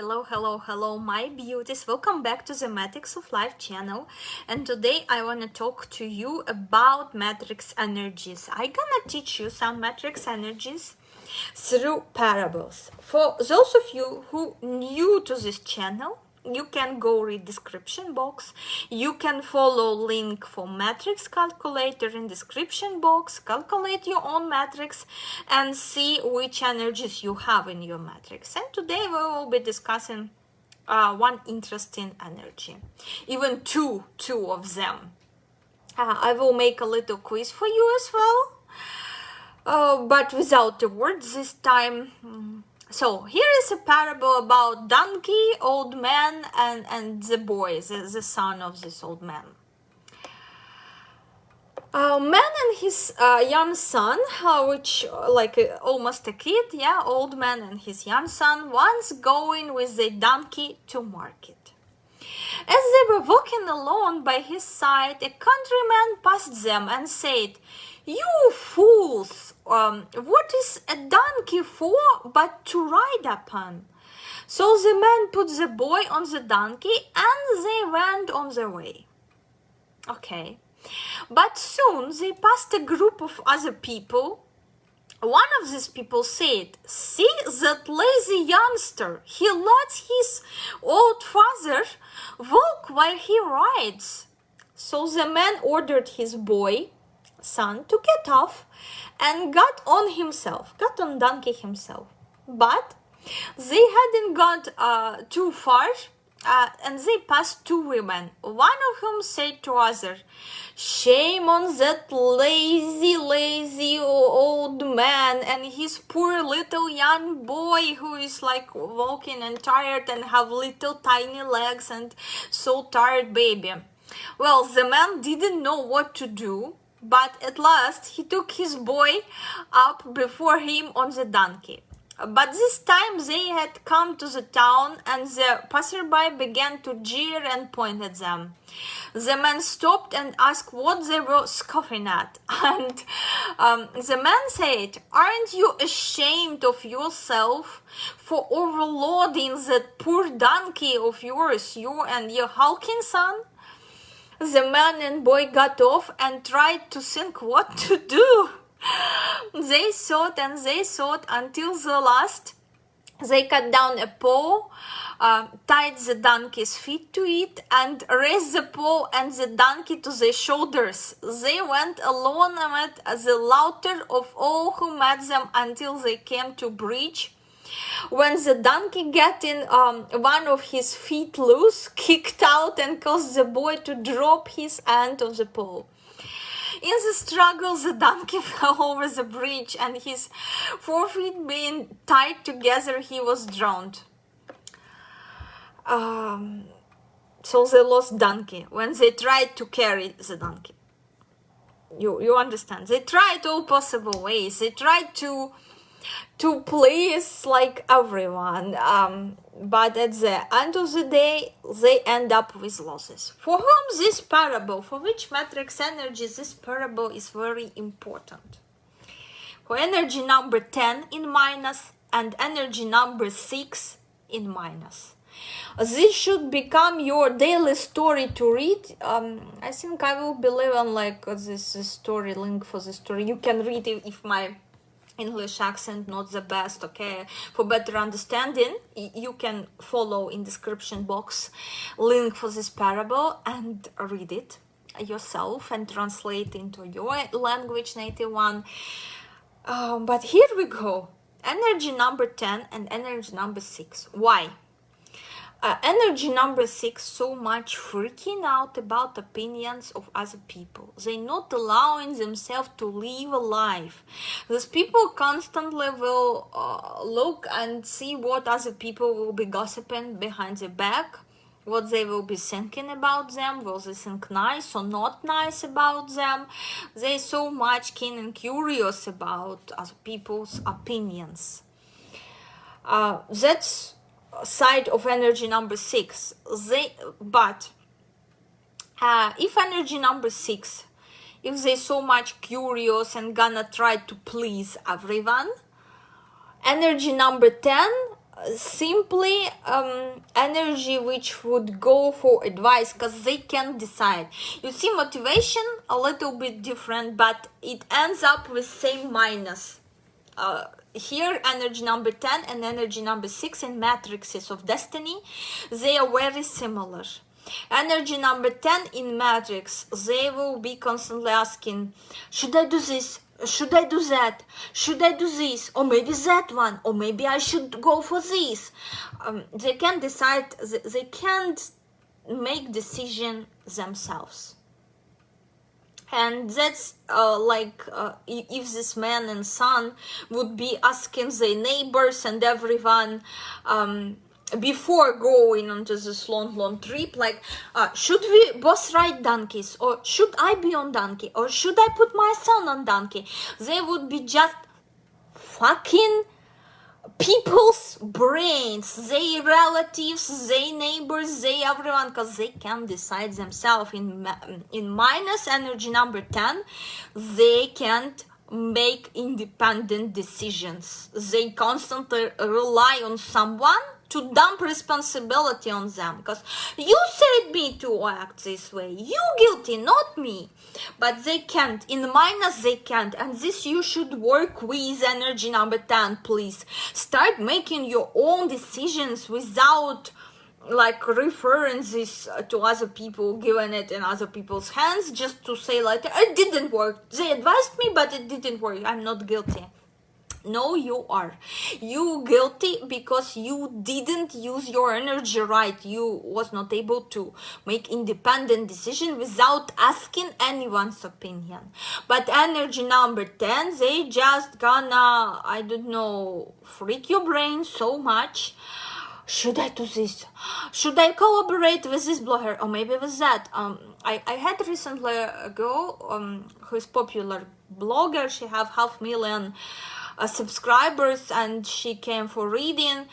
Hello, hello, hello, my beauties. Welcome back to the Matrix of Life channel. And today I want to talk to you about matrix energies. I'm gonna teach you some matrix energies through parables. For those of you who new to this channel, you can go read description box. You can follow link for matrix calculator in description box, calculate your own matrix and see which energies you have in your matrix. And today we will be discussing one interesting energy, even two of them. I will make a little quiz for you as well, but without the words this time. So here is a parable about donkey, old man, and the boy, the son of this old man. Man and his young son, which almost a kid, old man and his young son, once going with the donkey to market. As they were walking along by his side, a countryman passed them and said, "You fools! What is a donkey for but to ride upon?" So the man put the boy on the donkey and they went on their way. Okay. But soon they passed a group of other people. One of these people said, "See that lazy youngster, he lets his old father walk while he rides." So the man ordered his boy, son, to get off and got on donkey himself. But they hadn't got too far and they passed two women, one of whom said to other, "Shame on that lazy old man and his poor little young boy who is like walking and tired and have little tiny legs and so tired baby." Well, the man didn't know what to do, but at last he took his boy up before him on the donkey. But this time they had come to the town and the passerby began to jeer and point at them. The man stopped and asked what they were scoffing at. And the man said, "Aren't you ashamed of yourself for overloading that poor donkey of yours, you and your hulking son?" The man and boy got off and tried to think what to do. They thought and they thought until the last. They cut down a pole, tied the donkey's feet to it, and raised the pole and the donkey to their shoulders. They went along amid the laughter of all who met them until they came to a bridge. When the donkey getting one of his feet loose, kicked out and caused the boy to drop his end of the pole. In the struggle, the donkey fell over the bridge and his forefeet being tied together, he was drowned. So they lost donkey when they tried to carry the donkey. You understand? They tried all possible ways. They tried to please like everyone, but at the end of the day they end up with losses. For whom this parable, for which matrix energy this parable is very important? For energy number 10 in minus and energy number 6 in minus. This should become your daily story to read. I think I will be leaving like this story link for the story. You can read it if my English accent not the best, okay? For better understanding, you can follow in description box link for this parable and read it yourself and translate into your language, native one. But here we go. Energy number 10 and energy number 6. Why? Energy number 6 so much freaking out about opinions of other people. They're not allowing themselves to live a life. These people constantly will look and see what other people will be gossiping behind their back, what they will be thinking about them, will they think nice or not nice about them. They're so much keen and curious about other people's opinions. That's side of energy number 6. But if energy number 6, if they're so much curious and gonna try to please everyone, energy number 10 simply energy which would go for advice, because they can't decide. You see, motivation a little bit different, but it ends up with same minus. Here energy number 10 and energy number 6 in matrices of destiny, they are very similar. Energy number 10 in matrix, they will be constantly asking, should I do this? Should I do that? Should I do this? Or maybe that one? Or maybe I should go for this? They can't decide, they can't make decision themselves. And that's if this man and son would be asking their neighbors and everyone before going onto this long trip, like, should we both ride donkeys, or should I be on donkey, or should I put my son on donkey? They would be just fucking people's brains, their relatives, their neighbors, they everyone, because they can't decide themselves. In minus energy number 10, they can't make independent decisions. They constantly rely on someone to dump responsibility on them, because you said me to act this way, you guilty, not me. But they can't. In minus they can't, and this you should work with energy number 10. Please start making your own decisions without like referring this to other people, giving it in other people's hands just to say later, it didn't work, they advised me but it didn't work, I'm not guilty. No, you are. You guilty because you didn't use your energy right. You was not able to make independent decision without asking anyone's opinion. But energy number 10, they just gonna, I don't know, freak your brain so much. Should I do this? Should I collaborate with this blogger, or maybe with that? I had recently a girl who is popular blogger. She have 500,000 subscribers, and she came for reading,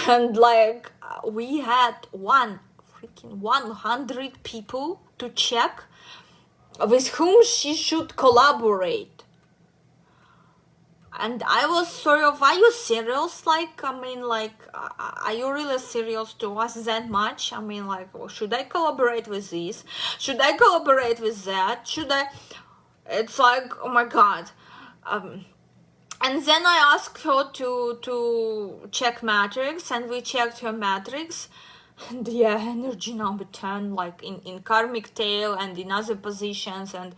and like we had 100 people to check with whom she should collaborate. And I was sort of, are you serious? Like, I mean, like, are you really serious to ask that much? I mean, like, well, should I collaborate with this? Should I collaborate with that? Should I? It's like, oh my god. And then I asked her to check matrix, and we checked her matrix. And yeah, energy number 10, like in karmic tail and in other positions, and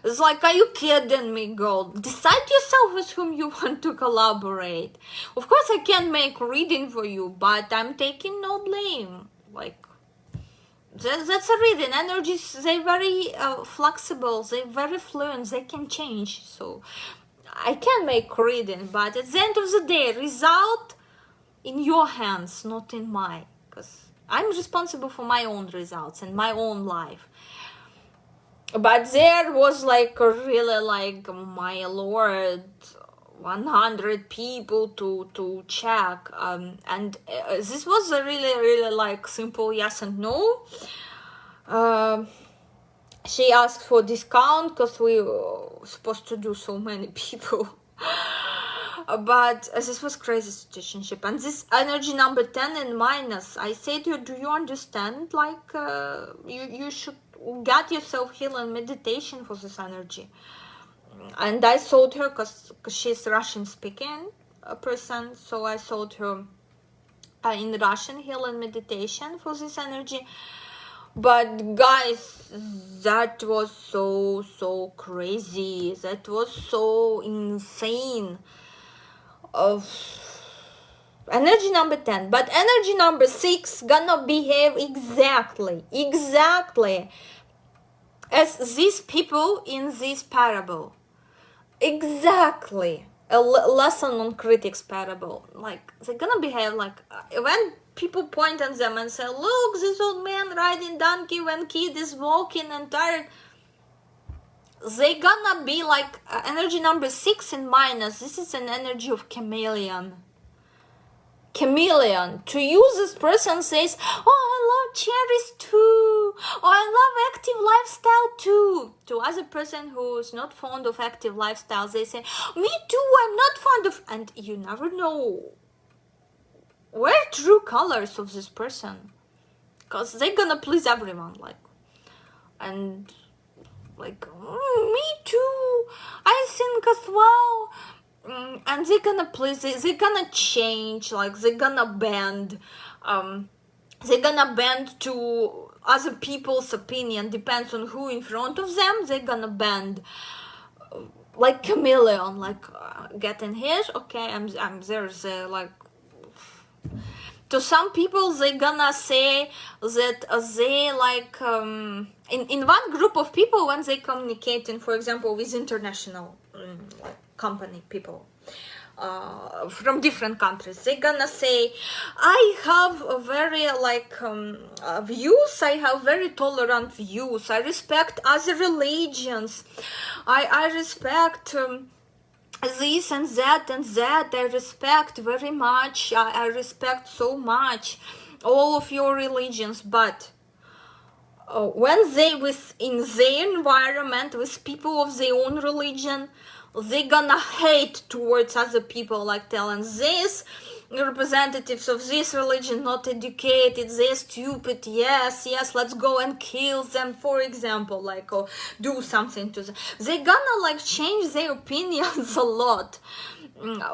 it's like, are you kidding me, girl? Decide yourself with whom you want to collaborate. Of course I can't make reading for you, but I'm taking no blame. Like, that's a reading. Energies, they're very flexible, they're very fluent, they can change. So I can make reading, but at the end of the day, result in your hands, not in mine, because I'm responsible for my own results and my own life. But there was like a really, like, my lord, 100 people to check, and this was a really like simple yes and no. She asked for discount because we were supposed to do so many people. But this was crazy situationship. And this energy number 10 and minus, I said to you, do you understand? Like, you should get yourself healed in meditation for this energy. And I told her, because she's Russian speaking person, so I told her in Russian, heal and meditation for this energy. But guys, that was so crazy, that was so insane. Energy number 10, but energy number 6 gonna behave exactly as these people in this parable. Exactly. A lesson on critics parable. Like, they're gonna behave like, when people point at them and say, look, this old man riding donkey when kid is walking and tired, they gonna be like energy number 6 in minus. This is an energy of chameleon. To you, this person says, oh, I love cherries too, or I love active lifestyle too. To other person who's not fond of active lifestyle, they say, me too, I'm not fond of, and you never know wear true colors of this person, because they're gonna please everyone, like, and like, me too, I think as well. And they're gonna please, they're gonna change, like they're gonna bend, they're gonna bend to other people's opinion, depends on who in front of them. They're gonna bend like chameleon, like getting here, okay, I'm there's like, to some people they're gonna say that they like in one group of people, when they communicating, for example, with international like company people from different countries, they're gonna say, I have a very like views, I have very tolerant views, I respect other religions, I respect this and that and that, I respect very much, I respect so much all of your religions. But when they within their environment with people of their own religion, they're gonna hate towards other people, like telling this representatives of this religion not educated, they're stupid, yes, let's go and kill them, for example, like, or do something to them. They're gonna like change their opinions a lot.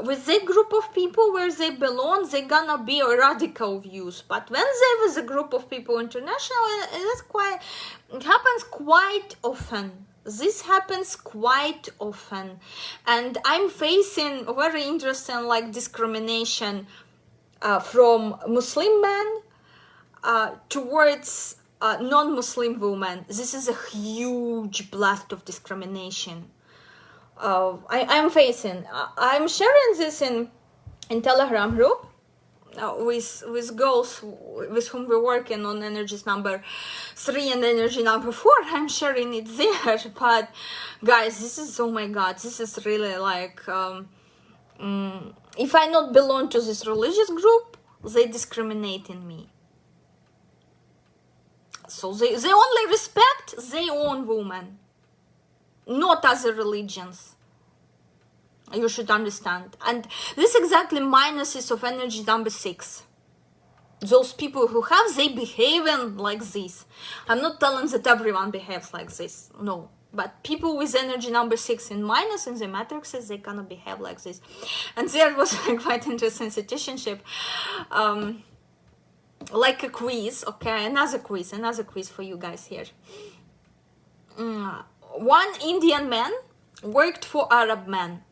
With the group of people where they belong, they're gonna be a radical views. But when they with a group of people international, it happens quite often. This happens quite often, and I'm facing very interesting like discrimination from Muslim men towards non-Muslim women. This is a huge blast of discrimination. I'm facing. I'm sharing this in Telegram group with girls with whom we're working on energies number 3 and energy number 4. I'm sharing it there. But guys, this is, oh my god, this is really like if I not belong to this religious group, they discriminating me. So they only respect their own woman, not other religions. You should understand. And this exactly minuses of energy number 6. Those people who have, they behaving like this. I'm not telling that everyone behaves like this, no. But people with energy number 6 in minus in the matrices, they gonna behave like this. And there was a quite interesting situationship. Like a quiz, okay, another quiz for you guys here. One Indian man worked for Arab man.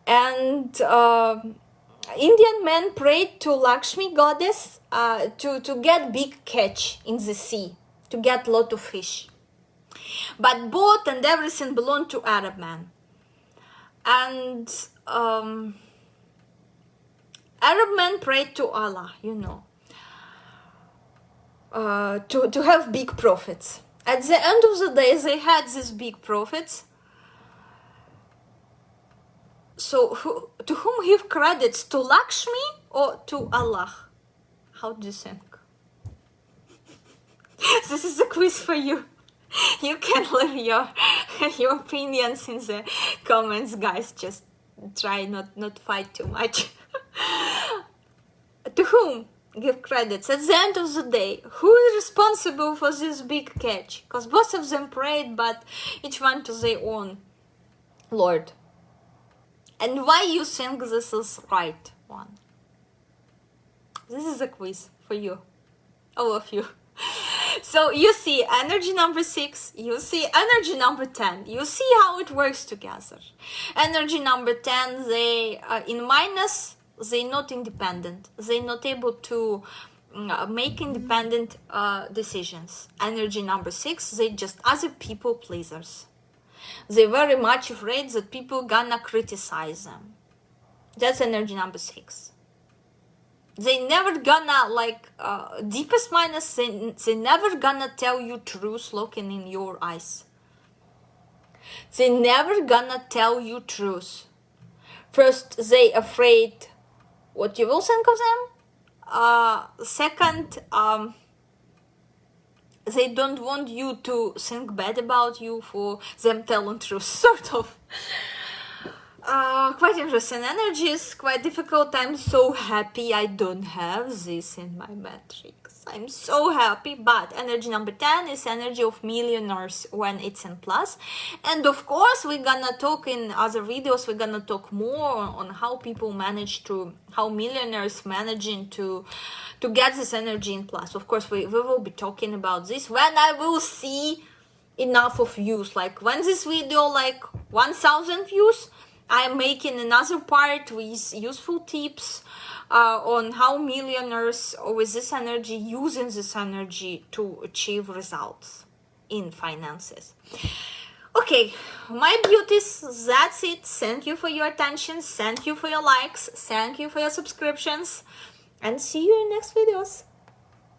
And Indian man prayed to Lakshmi goddess to get big catch in the sea, to get lot of fish. But boat and everything belonged to Arab man. And Arab man prayed to Allah, you know, to have big profits. At the end of the day, they had these big profits. So to whom give credits? To Lakshmi or to Allah? How do you think? This is a quiz for you. You can leave your opinions in the comments, guys. Just try not fight too much. To whom give credits? At the end of the day, who is responsible for this big catch? Because both of them prayed, but each one to their own Lord. And why you think this is right one? This is a quiz for you, all of you. So you see energy number 6, you see energy number 10, you see how it works together. Energy number 10, they in minus, they're not independent, they're not able to make independent decisions. Energy number 6, they just other people pleasers. They're very much afraid that people gonna criticize them. That's energy number 6. They never gonna like deepest minus, they never gonna tell you truth looking in your eyes. They never gonna tell you truth. First, they afraid what you will think of them. Second, they don't want you to think bad about you for them telling truth, sort of. Quite interesting energies, quite difficult. I'm so happy I don't have this in my matrix. I'm so happy. But energy number 10 is energy of millionaires when it's in plus. And of course, we're gonna talk in other videos, we're gonna talk more on how people manage to, how millionaires managing to get this energy in plus. Of course, we will be talking about this when I will see enough of views. Like when this video like 1000 views, I'm making another part with useful tips on how millionaires with this energy, using this energy to achieve results in finances. Okay, my beauties, that's it. Thank you for your attention. Thank you for your likes. Thank you for your subscriptions. And see you in next videos.